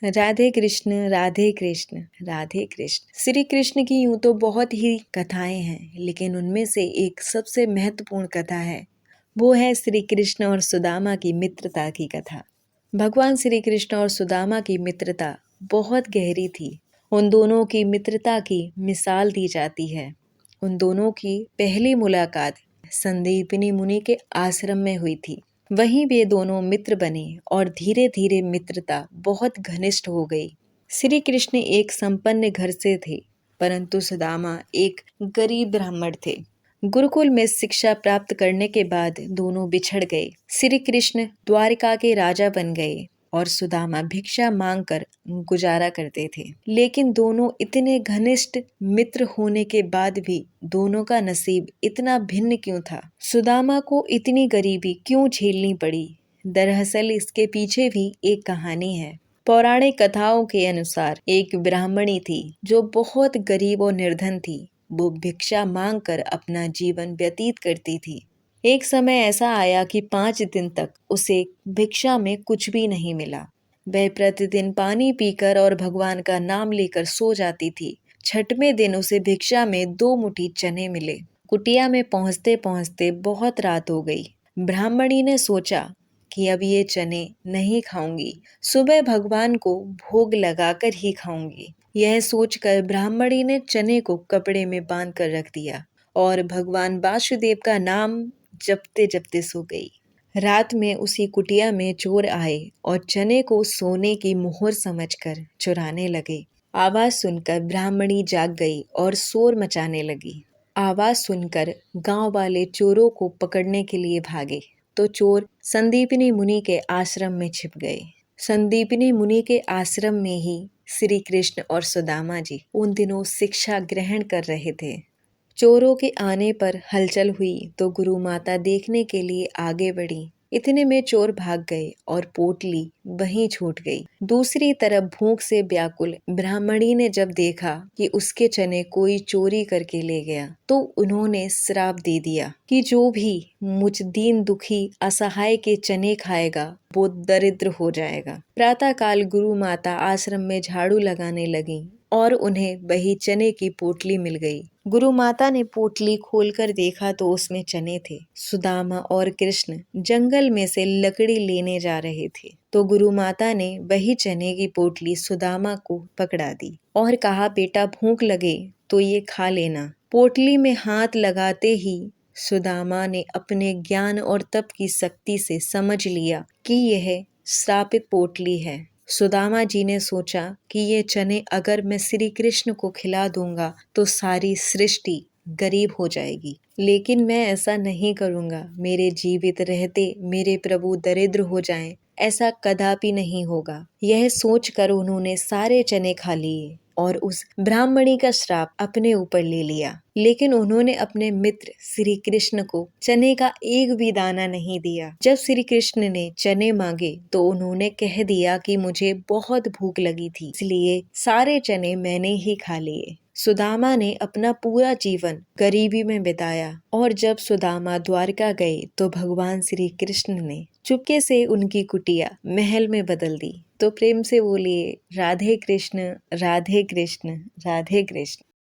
राधे कृष्ण राधे कृष्ण राधे कृष्ण। श्री कृष्ण की यूं तो बहुत ही कथाएं हैं, लेकिन उनमें से एक सबसे महत्वपूर्ण कथा है, वो है श्री कृष्ण और सुदामा की मित्रता की कथा। भगवान श्री कृष्ण और सुदामा की मित्रता बहुत गहरी थी। उन दोनों की मित्रता की मिसाल दी जाती है। उन दोनों की पहली मुलाकात संदीपनी मुनि के आश्रम में हुई थी। वहीं वे दोनों मित्र बने और धीरे धीरे मित्रता बहुत घनिष्ठ हो गई। श्री कृष्ण एक संपन्न घर से थे, परंतु सुदामा एक गरीब ब्राह्मण थे। गुरुकुल में शिक्षा प्राप्त करने के बाद दोनों बिछड़ गए। श्री कृष्ण द्वारिका के राजा बन गए और सुदामा भिक्षा मांगकर गुजारा करते थे। लेकिन दोनों इतने घनिष्ठ मित्र होने के बाद भी दोनों का नसीब इतना भिन्न क्यों था? सुदामा को इतनी गरीबी क्यों झेलनी पड़ी? दरअसल इसके पीछे भी एक कहानी है। पौराणिक कथाओं के अनुसार एक ब्राह्मणी थी जो बहुत गरीब और निर्धन थी। वो भिक्षा मांगकर अपना जीवन व्यतीत करती थी। एक समय ऐसा आया कि 5 दिन तक उसे भिक्षा में कुछ भी नहीं मिला। वह प्रतिदिन पानी पीकर और भगवान का नाम लेकर सो जाती थी। छठवें दिन उसे भिक्षा में 2 मुट्ठी चने मिले। कुटिया में पहुंचते पहुंचते बहुत रात हो गई। ब्राह्मणी ने सोचा कि अब ये चने नहीं खाऊंगी, सुबह भगवान को भोग लगाकर ही खाऊंगी। यह सोचकर ब्राह्मणी ने चने को कपड़े में बांध कर रख दिया और भगवान वासुदेव का नाम जपते जपते सो गई। रात में उसी कुटिया में चोर आए और चने को सोने की मोहर समझकर चुराने लगे। आवाज सुनकर ब्राह्मणी जाग गई और शोर मचाने लगी। आवाज सुनकर गांव वाले चोरों को पकड़ने के लिए भागे तो चोर संदीपनी मुनि के आश्रम में छिप गए। संदीपनी मुनि के आश्रम में ही श्री कृष्ण और सुदामा जी उन दिनों शिक्षा ग्रहण कर रहे थे। चोरों के आने पर हलचल हुई तो गुरु माता देखने के लिए आगे बढ़ी। इतने में चोर भाग गए और पोटली वहीं छूट गई। दूसरी तरफ भूख से व्याकुल ब्राह्मणी ने जब देखा कि उसके चने कोई चोरी करके ले गया तो उन्होंने श्राप दे दिया कि जो भी मुझ दीन दुखी असहाय के चने खाएगा वो दरिद्र हो जाएगा। प्रातः काल गुरु माता आश्रम में झाड़ू लगाने लगी और उन्हें वही चने की पोटली मिल गई। गुरु माता ने पोटली खोलकर देखा तो उसमें चने थे। सुदामा और कृष्ण जंगल में से लकड़ी लेने जा रहे थे तो गुरु माता ने वही चने की पोटली सुदामा को पकड़ा दी और कहा, बेटा भूख लगे तो ये खा लेना। पोटली में हाथ लगाते ही सुदामा ने अपने ज्ञान और तप की शक्ति से समझ लिया कि यह श्रापित पोटली है। सुदामा जी ने सोचा कि ये चने अगर मैं श्री कृष्ण को खिला दूंगा तो सारी सृष्टि गरीब हो जाएगी, लेकिन मैं ऐसा नहीं करूंगा। मेरे जीवित रहते मेरे प्रभु दरिद्र हो जाएं, ऐसा कदापि नहीं होगा। यह सोचकर उन्होंने सारे चने खा लिए और उस ब्राह्मणी का श्राप अपने ऊपर ले लिया। लेकिन उन्होंने अपने मित्र श्री कृष्ण को चने का एक भी दाना नहीं दिया। जब श्री कृष्ण ने चने मांगे तो उन्होंने कह दिया कि मुझे बहुत भूख लगी थी, इसलिए सारे चने मैंने ही खा लिए। सुदामा ने अपना पूरा जीवन गरीबी में बिताया और जब सुदामा द्वारका गए तो भगवान श्री कृष्ण ने चुपके से उनकी कुटिया महल में बदल दी। तो प्रेम से बोलिए राधे कृष्ण राधे कृष्ण राधे कृष्ण।